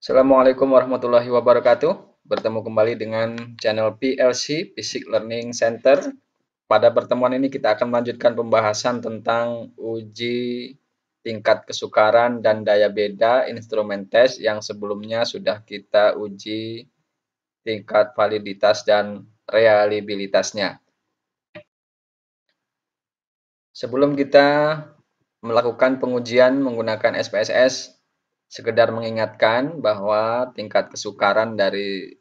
Assalamualaikum warahmatullahi wabarakatuh. Bertemu kembali dengan channel PLC Physics Learning Center. Pada pertemuan ini kita akan melanjutkan pembahasan tentang uji tingkat kesukaran dan daya beda instrumen tes yang sebelumnya sudah kita uji tingkat validitas dan reliabilitasnya. Sebelum kita melakukan pengujian menggunakan SPSS, sekedar mengingatkan bahwa tingkat kesukaran dari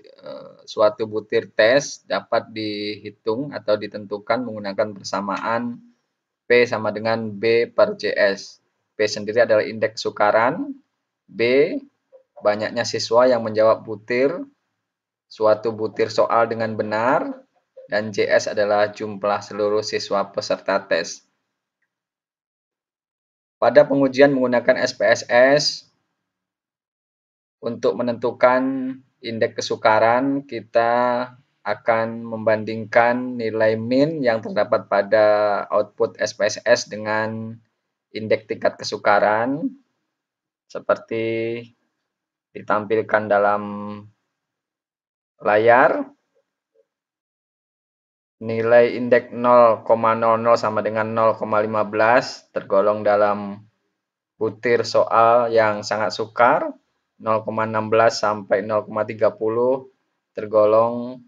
suatu butir tes dapat dihitung atau ditentukan menggunakan persamaan P sama dengan B per JS. P sendiri adalah indeks kesukaran, B banyaknya siswa yang menjawab suatu butir soal dengan benar, dan JS adalah jumlah seluruh siswa peserta tes. Pada pengujian menggunakan SPSS, untuk menentukan indeks kesukaran, kita akan membandingkan nilai min yang terdapat pada output SPSS dengan indeks tingkat kesukaran, seperti ditampilkan dalam layar. Nilai indeks 0,00 sama dengan 0,15 tergolong dalam butir soal yang sangat sukar. 0,16 sampai 0,30 tergolong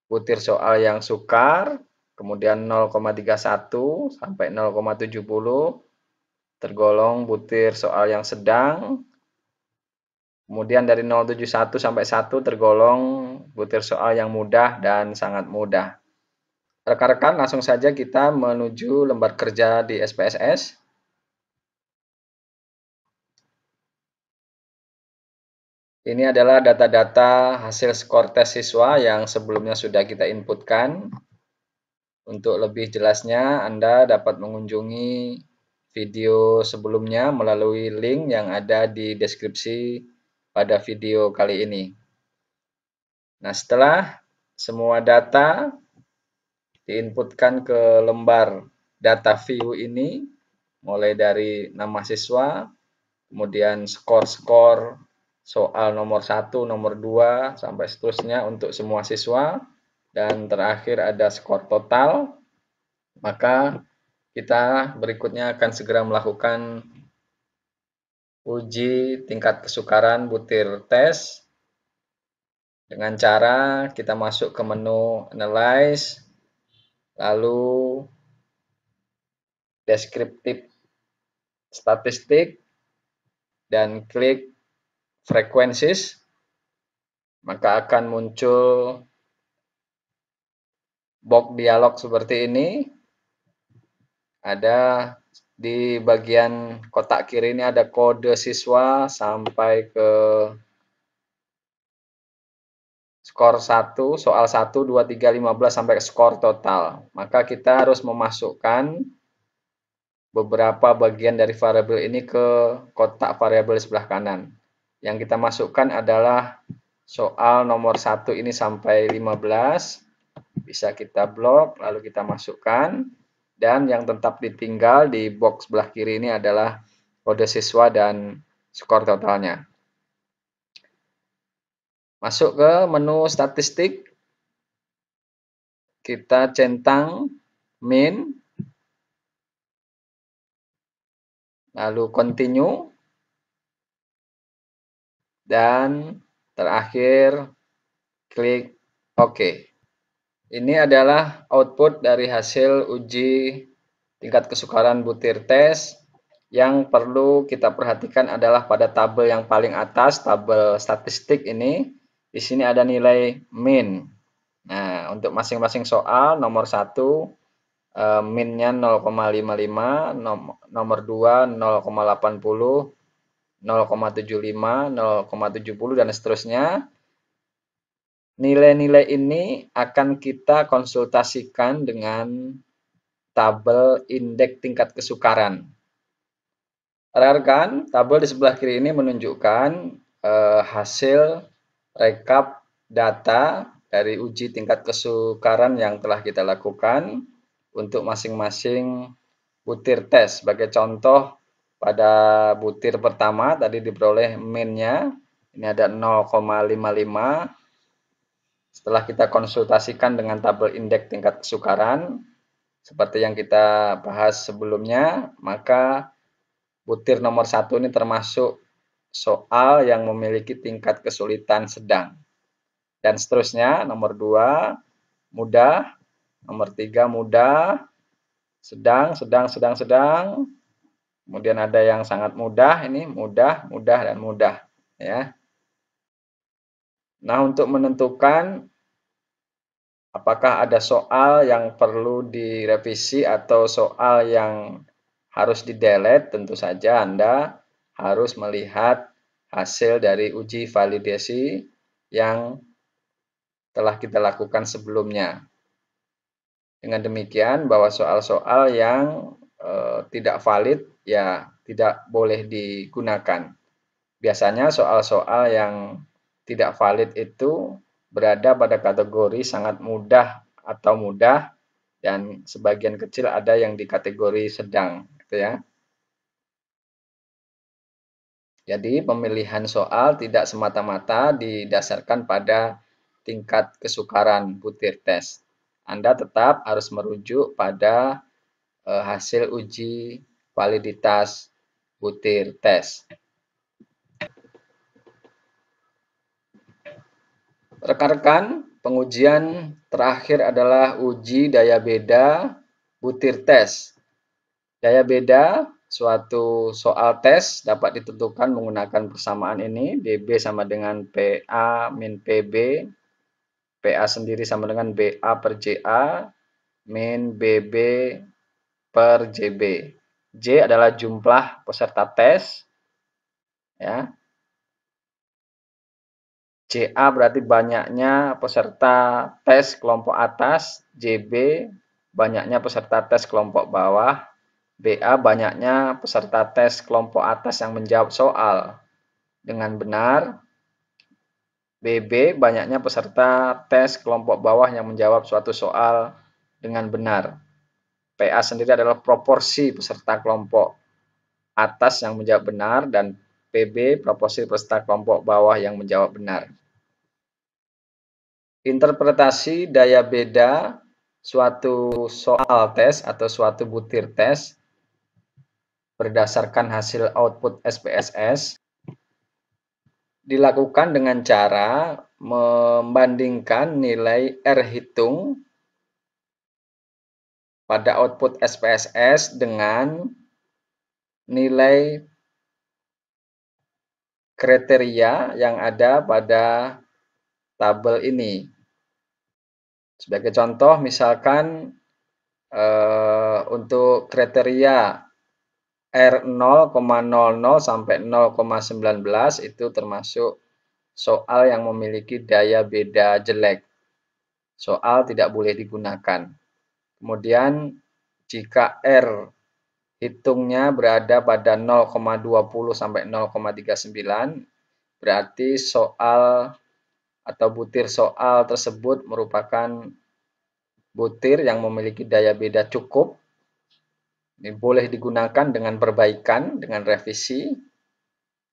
butir soal yang sukar, kemudian 0,31 sampai 0,70 tergolong butir soal yang sedang, kemudian dari 0,71 sampai 1 tergolong butir soal yang mudah dan sangat mudah. Rekan-rekan, langsung saja kita menuju lembar kerja di SPSS. Ini adalah data-data hasil skor tes siswa yang sebelumnya sudah kita inputkan. Untuk lebih jelasnya, Anda dapat mengunjungi video sebelumnya melalui link yang ada di deskripsi pada video kali ini. Nah, setelah semua data diinputkan ke lembar data view ini, mulai dari nama siswa, kemudian skor-skor soal nomor 1, nomor 2, sampai seterusnya untuk semua siswa, dan terakhir ada skor total, maka kita berikutnya akan segera melakukan uji tingkat kesukaran butir tes dengan cara kita masuk ke menu Analyze, lalu Descriptive Statistik, dan klik Frequencies, maka akan muncul box dialog seperti ini. Ada di bagian kotak kiri ini ada kode siswa sampai ke skor 1, soal 1, 2, 3, 15 sampai skor total. Maka kita harus memasukkan beberapa bagian dari variabel ini ke kotak variabel sebelah kanan. Yang kita masukkan adalah soal nomor 1 ini sampai 15. Bisa kita blok, lalu kita masukkan. Dan yang tetap ditinggal di box sebelah kiri ini adalah kode siswa dan skor totalnya. Masuk ke menu statistik. Kita centang min. Lalu continue. Dan terakhir klik OK. Ini adalah output dari hasil uji tingkat kesukaran butir tes. Yang perlu kita perhatikan adalah pada tabel yang paling atas, tabel statistik ini. Di sini ada nilai min. Nah, untuk masing-masing soal, nomor 1 minnya 0,55, nomor 2 0,80, 0,75, 0,70, dan seterusnya. Nilai-nilai ini akan kita konsultasikan dengan tabel indeks tingkat kesukaran. Rekan, tabel di sebelah kiri ini menunjukkan hasil rekap data dari uji tingkat kesukaran yang telah kita lakukan untuk masing-masing butir tes. Sebagai contoh, pada butir pertama tadi diperoleh min-nya Ini ada 0,55. Setelah kita konsultasikan dengan tabel indeks tingkat kesukaran, seperti yang kita bahas sebelumnya, maka butir nomor 1 ini termasuk soal yang memiliki tingkat kesulitan sedang. Dan seterusnya, nomor 2 mudah, nomor 3 mudah, sedang, sedang. Kemudian ada yang sangat mudah, ini mudah, dan mudah. Ya. Nah, untuk menentukan apakah ada soal yang perlu direvisi atau soal yang harus di-delete, tentu saja Anda harus melihat hasil dari uji validasi yang telah kita lakukan sebelumnya. Dengan demikian, bahwa soal-soal yang tidak valid ya tidak boleh digunakan. Biasanya soal-soal yang tidak valid itu berada pada kategori sangat mudah atau mudah, dan sebagian kecil ada yang di kategori sedang, gitu ya. Jadi pemilihan soal tidak semata-mata didasarkan pada tingkat kesukaran butir tes. Anda tetap harus merujuk pada hasil uji validitas butir tes. Rekan-rekan, pengujian terakhir adalah uji daya beda butir tes. Daya beda suatu soal tes dapat ditentukan menggunakan persamaan ini, dB sama dengan PA min PB, PA sendiri sama dengan BA per JA, min BB per JB. J adalah jumlah peserta tes, ya. JA berarti banyaknya peserta tes kelompok atas, JB banyaknya peserta tes kelompok bawah, BA banyaknya peserta tes kelompok atas yang menjawab soal dengan benar, BB banyaknya peserta tes kelompok bawah yang menjawab suatu soal dengan benar. PA sendiri adalah proporsi peserta kelompok atas yang menjawab benar, dan PB proporsi peserta kelompok bawah yang menjawab benar. Interpretasi daya beda suatu soal tes atau suatu butir tes berdasarkan hasil output SPSS dilakukan dengan cara membandingkan nilai R hitung pada output SPSS dengan nilai kriteria yang ada pada tabel ini. Sebagai contoh, misalkan untuk kriteria R0,00 sampai 0,19 itu termasuk soal yang memiliki daya beda jelek. Soal tidak boleh digunakan. Kemudian jika R hitungnya berada pada 0,20 sampai 0,39, berarti soal atau butir soal tersebut merupakan butir yang memiliki daya beda cukup. Ini boleh digunakan dengan perbaikan, dengan revisi.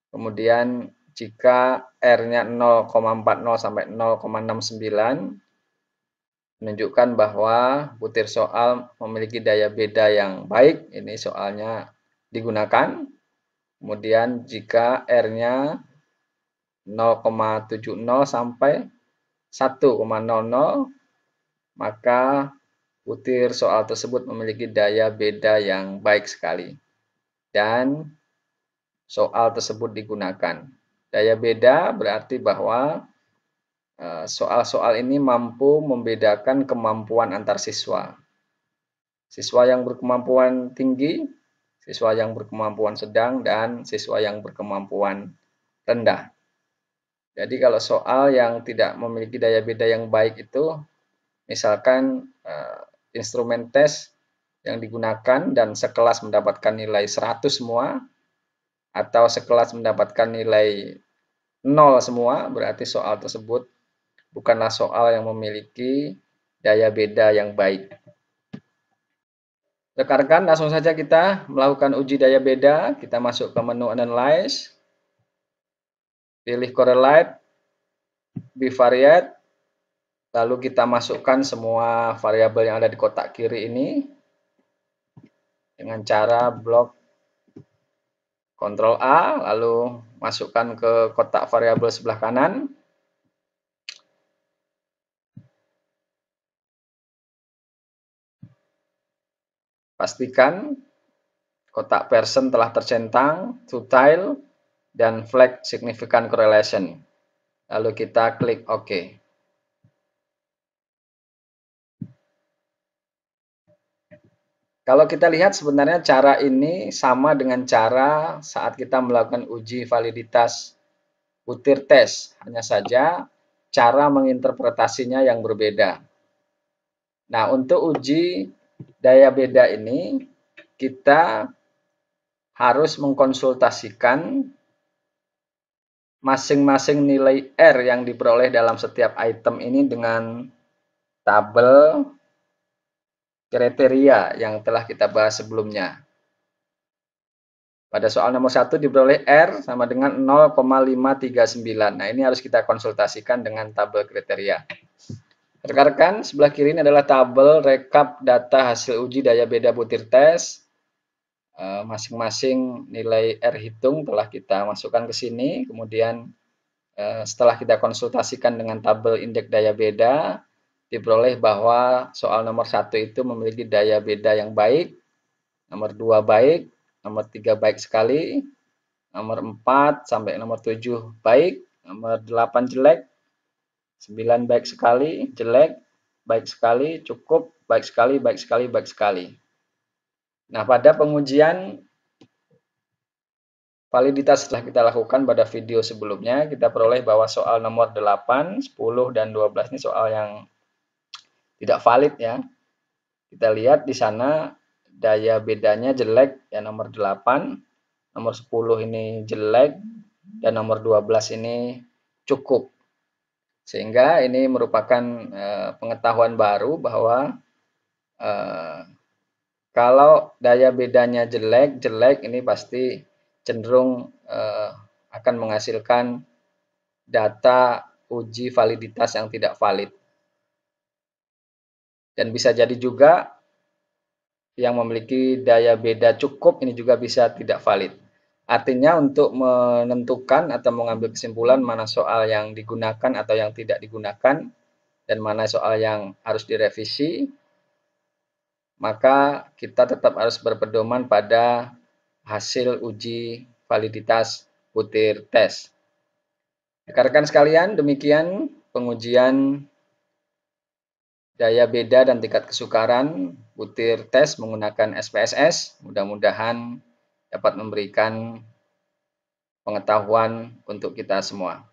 Kemudian jika R-nya 0,40 sampai 0,69, menunjukkan bahwa butir soal memiliki daya beda yang baik, ini soalnya digunakan. Kemudian jika R-nya 0,70 sampai 1,00, maka butir soal tersebut memiliki daya beda yang baik sekali, dan soal tersebut digunakan. Daya beda berarti bahwa soal-soal ini mampu membedakan kemampuan antar siswa. Siswa yang berkemampuan tinggi, siswa yang berkemampuan sedang, dan siswa yang berkemampuan rendah. Jadi kalau soal yang tidak memiliki daya beda yang baik itu, misalkan instrumen tes yang digunakan dan sekelas mendapatkan nilai 100 semua, atau sekelas mendapatkan nilai 0 semua, berarti soal tersebut bukanlah soal yang memiliki daya beda yang baik. Rekan-rekan, langsung saja kita melakukan uji daya beda. Kita masuk ke menu Analyze. pilih correlate, bivariate, lalu kita masukkan semua variabel yang ada di kotak kiri ini dengan cara blok Ctrl A, lalu masukkan ke kotak variabel sebelah kanan. Pastikan kotak person telah tercentang, to tile, dan flag significant correlation. Lalu kita klik OK. Kalau kita lihat sebenarnya cara ini sama dengan cara saat kita melakukan uji validitas butir tes. Hanya saja cara menginterpretasinya yang berbeda. Nah, untuk uji daya beda ini, kita harus mengkonsultasikan masing-masing nilai R yang diperoleh dalam setiap item ini dengan tabel kriteria yang telah kita bahas sebelumnya. Pada soal nomor 1 diperoleh R sama dengan 0,539. Nah, ini harus kita konsultasikan dengan tabel kriteria. Rekan-rekan, sebelah kiri ini adalah tabel rekap data hasil uji daya beda butir tes. Masing-masing nilai R hitung telah kita masukkan ke sini. Kemudian setelah kita konsultasikan dengan tabel indeks daya beda, diperoleh bahwa soal nomor 1 itu memiliki daya beda yang baik, nomor 2 baik, nomor 3 baik sekali, nomor 4 sampai nomor 7 baik, nomor 8 jelek, 9 baik sekali, jelek, baik sekali, cukup, baik sekali, baik sekali, baik sekali. Nah, pada pengujian validitas setelah kita lakukan pada video sebelumnya, kita peroleh bahwa soal nomor 8, 10, dan 12 ini soal yang tidak valid ya. Kita lihat di sana daya bedanya jelek ya, nomor 8, nomor 10 ini jelek, dan nomor 12 ini cukup. Sehingga ini merupakan pengetahuan baru bahwa kalau daya bedanya jelek ini pasti cenderung akan menghasilkan data uji validitas yang tidak valid. Dan bisa jadi juga yang memiliki daya beda cukup ini juga bisa tidak valid. Artinya untuk menentukan atau mengambil kesimpulan mana soal yang digunakan atau yang tidak digunakan dan mana soal yang harus direvisi, maka kita tetap harus berpedoman pada hasil uji validitas butir tes. Rekan-rekan sekalian, demikian pengujian daya beda dan tingkat kesukaran butir tes menggunakan SPSS. Mudah-mudahan dapat memberikan pengetahuan untuk kita semua.